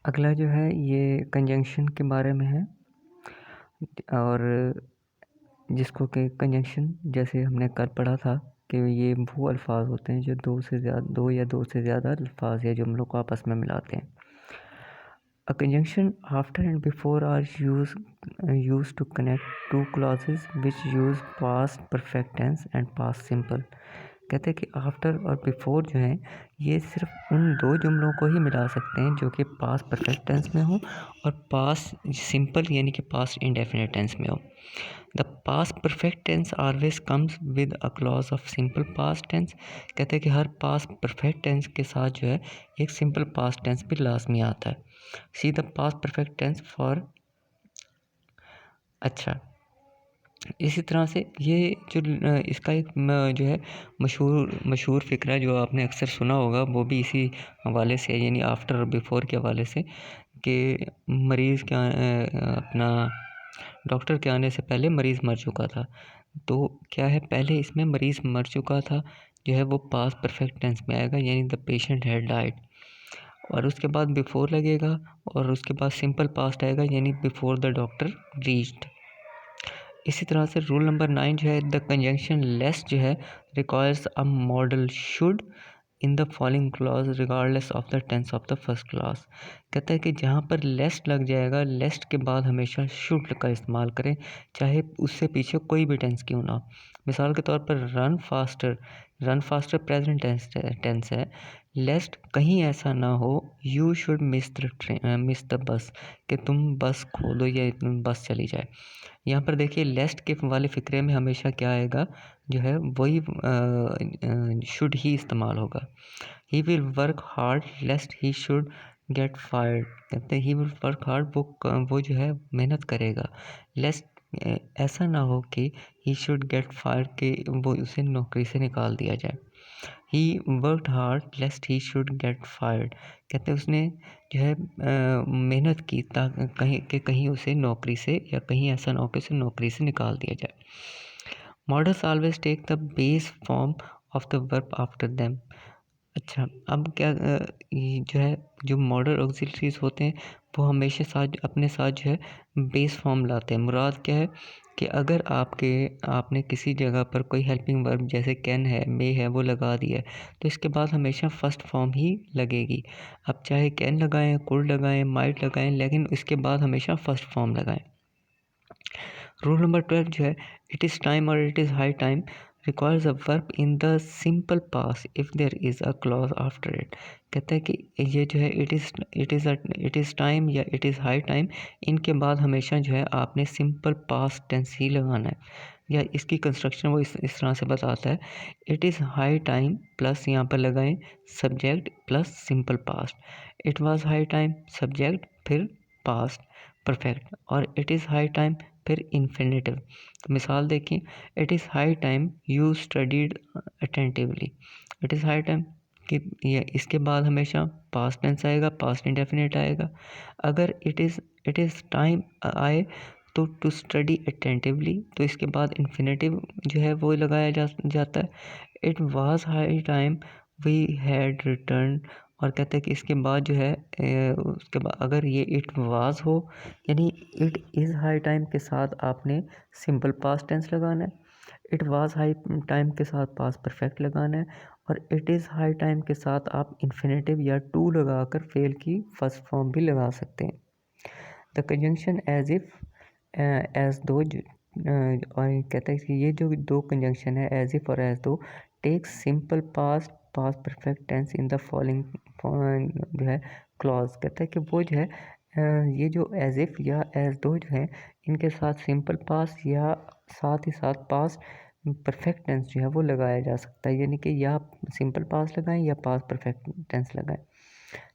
अगला जो है ये कंजंक्शन के बारे में है और जिसको कि कंजंक्शन जैसे हमने कल पढ़ा था कि ये वो अल्फाज होते हैं जो दो या दो से ज़्यादा अल्फाज है जो हम लोग को आपस में मिलाते हैं। A conjunction after and before are used to connect two clauses which use past perfect tense and past simple। कहते हैं कि आफ्टर और बिफोर जो है ये सिर्फ उन दो जुमलों को ही मिला सकते हैं जो कि पास्ट परफेक्ट टेंस में हो और पास्ट सिंपल यानी कि पास्ट इंडेफिनिट टेंस में हो। The past perfect tense always comes with a clause of simple past tense. कहते हैं कि हर पास्ट परफेक्ट टेंस के साथ जो है एक सिंपल पास्ट टेंस भी लाजमी आता है। See the past perfect tense for. अच्छा, इसी तरह से ये जो इसका एक जो है मशहूर फ़िक्रा जो आपने अक्सर सुना होगा वो भी इसी हवाले से यानी आफ्टर और बिफोर के हवाले से कि मरीज़ का अपना डॉक्टर के आने से पहले मरीज़ मर चुका था। तो क्या है, पहले इसमें मरीज़ मर चुका था जो है वो पास्ट परफेक्ट टेंस में आएगा यानी द पेशेंट हैड डाइड, और उसके बाद बिफोर लगेगा और उसके बाद सिंपल पास्ट आएगा यानी बिफोर द डॉक्टर रीच्ड। इसी तरह से रूल नंबर 9 जो है द कंजंक्शन लेस्ट जो है requires a modal should in the following clause regardless of the tense of the first class. कहता है कि जहाँ पर लेस्ट लग जाएगा, लेस्ट के बाद हमेशा शुड का इस्तेमाल करें चाहे उससे पीछे कोई भी टेंस क्यों ना हो। मिसाल के तौर पर रन फास्टर प्रेजेंट टेंस है, लेस्ट कहीं ऐसा ना हो you should miss the bus कि तुम बस खो दो या बस चली जाए। यहाँ पर देखिए लेस्ट के वाले फ़िक्रे में हमेशा क्या आएगा जो है वही शुड ही इस्तेमाल होगा। He will work hard लेस्ट he should get fired. कहते हैं ही विल वर्क हार्ड, वो जो है मेहनत करेगा, लेस्ट ऐसा ना हो कि ही शुड गेट फायर्ड के वो उसे नौकरी से निकाल दिया जाए। He worked hard लेस्ट he should get fired. कहते हैं उसने जो है मेहनत की ताकि कहीं उसे नौकरी से या कहीं ऐसा ना हो कि उसे नौकरी से निकाल दिया जाए। Modals always take the base form of the verb after them. अच्छा, अब क्या ये जो है जो मॉडल ऑक्सिलरीज होते हैं वो हमेशा अपने साथ जो है बेस फॉर्म लाते हैं। मुराद क्या है कि अगर आपने किसी जगह पर कोई हेल्पिंग वर्ब जैसे कैन है, मे है, वो लगा दिया है तो इसके बाद हमेशा फर्स्ट फॉर्म ही लगेगी। अब चाहे कैन लगाएं, कुड लगाएं, माइट लगाएं, लेकिन इसके बाद हमेशा फर्स्ट फॉर्म लगाएं। रूल नंबर 12 जो है इट इज़ टाइम और it is high time requires a verb in the simple past if there is a clause after it. कहता है कि ये जो है इट इज़ टाइम या इट इज़ हाई टाइम, इनके बाद हमेशा जो है आपने सिंपल पास टेंस ही लगाना है। या इसकी कंस्ट्रक्शन वो इस तरह से बताता है, it is high time plus यहाँ पर लगाएं subject plus simple past. It was high time subject फिर पास्ट परफेक्ट, और इट इज़ हाई टाइम फिर इन्फिनेटिव। मिसाल देखिए, it is high time you studied attentively. It is high time कि ये इसके बाद हमेशा पास्ट टेंस आएगा, पास्ट इंडेफिनिट आएगा। अगर इट इज़ टाइम आए तो टू स्टडी अटेंटिवली, तो इसके बाद इन्फिनेटिव जो है वो लगाया जाता है। It was high time we had return, और कहते हैं कि इसके बाद जो है उसके बाद अगर ये इट वाज हो यानी इट इज़ हाई टाइम के साथ आपने सिंपल पास्ट टेंस लगाना है, इट वाज हाई टाइम के साथ पास्ट परफेक्ट लगाना है, और इट इज़ हाई टाइम के साथ आप इन्फिनेटिव या टू लगाकर फेल की फर्स्ट फॉर्म भी लगा सकते हैं। The conjunction as if as though और कहता है कि ये जो दो कंजंक्शन है एज इफ़ और as though take simple past past perfect tense in the following जो है क्लॉज। कहता है कि वो जो है ये जो एज इफ़ या एज दो जो है इनके साथ सिंपल पास्ट या साथ ही साथ पास्ट परफेक्ट टेंस जो है वो लगाया जा सकता है, यानी कि या सिंपल पास्ट लगाएं या पास्ट परफेक्ट टेंस लगाएं।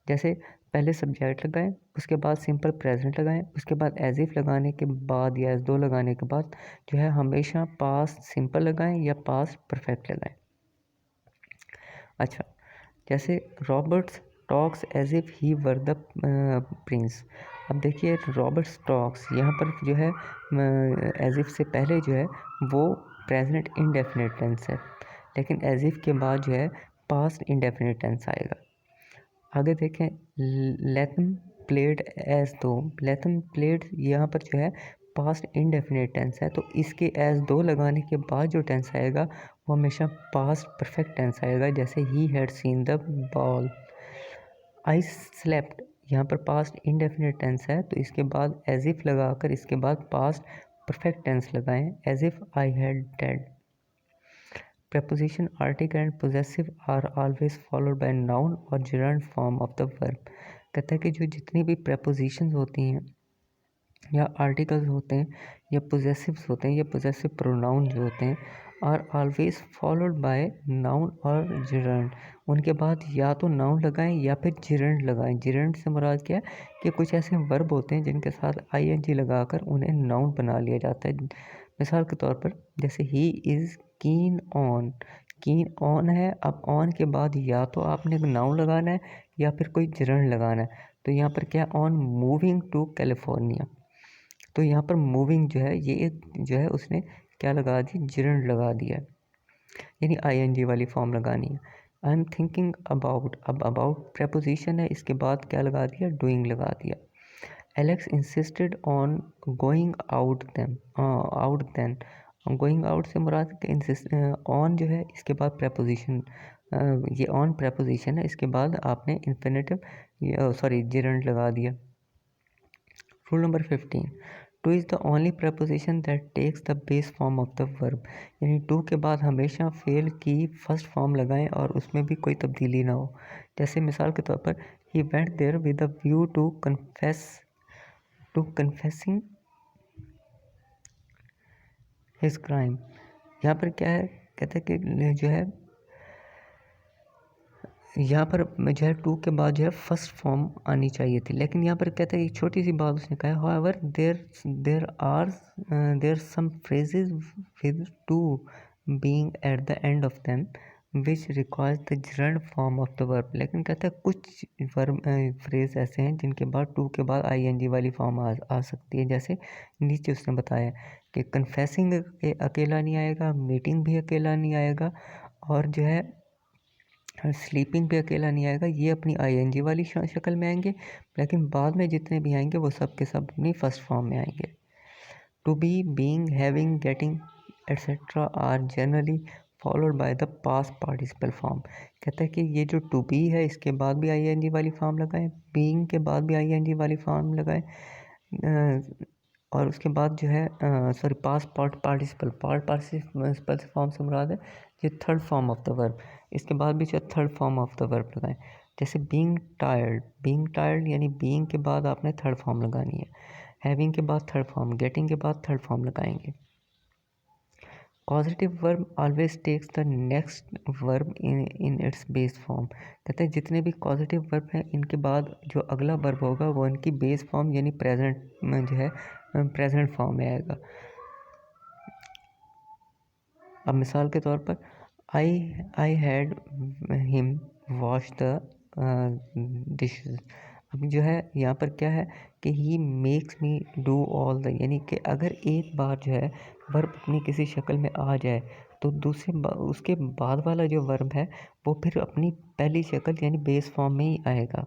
जैसे पहले सब्जेक्ट लगाएं, उसके बाद सिंपल प्रेजेंट लगाएं, उसके बाद एज इफ़ लगाने के बाद या एज दो लगाने के बाद जो है हमेशा पास्ट सिंपल लगाएं या पास्ट परफेक्ट लगाएं। अच्छा, जैसे Roberts talks as if he were the prince. अब देखिए रॉबर्ट्स टॉक्स यहाँ पर जो है एज इफ़ से पहले जो है वो प्रेजेंट इंडेफिनिट टेंस है, लेकिन एज इफ़ के बाद जो है पास्ट इंडेफिनिट टेंस आएगा। आगे देखें, लेथम प्लेड एज दो, लेथम प्लेड यहाँ पर जो है पास्ट इंडेफिनिट टेंस है, तो इसके एज दो लगाने के बाद जो टेंस आएगा वो हमेशा पास्ट परफेक्ट टेंस आएगा, जैसे he had seen the ball. I slept यहाँ पर पास्ट इंडेफिनिट टेंस है, तो इसके बाद एज इफ लगाकर इसके बाद पास्ट परफेक्ट टेंस लगाएं, as if I had dead. Preposition, article and possessive are always followed by noun और gerund form of the verb। कहता है कि जो जितनी भी prepositions होती हैं या आर्टिकल्स होते हैं या पोजेसिव्स होते हैं या पोजेसिव प्रोनाउन जो होते हैं are always followed by noun और जिरंड, उनके बाद या तो नाउन लगाएं या फिर जिरंड लगाएं। जिरंड से मुराद क्या है कि कुछ ऐसे वर्ब होते हैं जिनके साथ आईएनजी लगाकर उन्हें नाउन बना लिया जाता है। मिसाल के तौर पर जैसे he is keen on, keen on है, अब ऑन के बाद या तो आपने नाउन लगाना है या फिर कोई जिरंड लगाना है। तो यहाँ पर क्या ऑन मूविंग टू कैलिफोर्निया, तो यहाँ पर मूविंग जो है ये एक जो है उसने क्या लगा दी, जिरंड लगा दिया, यानी आईएनजी वाली फॉर्म लगानी है। आई एम थिंकिंग अबाउट, अब अबाउट प्रेपोजिशन है, इसके बाद क्या लगा दिया, डूइंग लगा दिया। Alex insisted on going out then, out then, going out से मुराद ऑन जो है इसके बाद प्रेपोजिशन, ये ऑन प्रेपोजिशन है, इसके बाद आपने इन्फिनेटिव सॉरी जिरंड लगा दिया। Rule number 15, to is the only preposition that takes the base form of the verb, यानी टू के बाद हमेशा फेल की फर्स्ट फॉर्म लगाएं और उसमें भी कोई तब्दीली ना हो। जैसे मिसाल के तौर पर he went there with a view to confessing his crime. यहाँ पर क्या है, कहते हैं कि जो है यहाँ पर जो है टू के बाद जो है फर्स्ट फॉर्म आनी चाहिए थी, लेकिन यहाँ पर कहते हैं एक छोटी सी बात उसने कहा है, however there some phrases with to being at the end of them which requires the gerund form of the verb. लेकिन कहता है कुछ वर्ब फ्रेज ऐसे हैं जिनके बाद टू के बाद आईएनजी वाली फॉर्म आ सकती है, जैसे नीचे उसने बताया कि कन्फेसिंग अकेला नहीं आएगा, मीटिंग भी अकेला नहीं आएगा, और जो है स्लीपिंग भी अकेला नहीं आएगा, ये अपनी आईएनजी वाली शक्ल में आएंगे, लेकिन बाद में जितने भी आएंगे वो सब के सब अपनी फर्स्ट फॉर्म में आएंगे। To be, being, having, getting etcetera are generally followed by the past participle form. कहता है कि ये जो टू बी है इसके बाद भी आईएनजी वाली फॉर्म लगाएं, बीइंग के बाद भी आईएनजी वाली फॉर्म लगाएं, और उसके बाद जो है सॉरी पास्ट पार्टिसिपल फॉर्म से मुराद है ये third form of the verb, इसके बाद भी जो third form of the verb लगाएं। जैसे बीइंग टायर्ड यानी बीइंग के बाद आपने थर्ड फॉर्म लगानी है, हैविंग के बाद थर्ड फॉर्म, गेटिंग के बाद थर्ड फॉर्म लगाएंगे। Positive verb always takes the next verb in its base form. कहते हैं जितने भी पॉजिटिव वर्ब हैं इनके बाद जो अगला वर्ब होगा वो इनकी बेस फॉर्म यानी प्रेजेंट में जो है प्रेजेंट फॉर्म में आएगा। अब मिसाल के तौर पर I had him wash the dishes. अब जो है यहाँ पर क्या है कि he makes me do all the, यानी कि अगर एक बार जो है वर्ब अपनी किसी शक्ल में आ जाए तो उसके बाद वाला जो वर्ब है वो फिर अपनी पहली शक्ल यानी बेस फॉर्म में ही आएगा।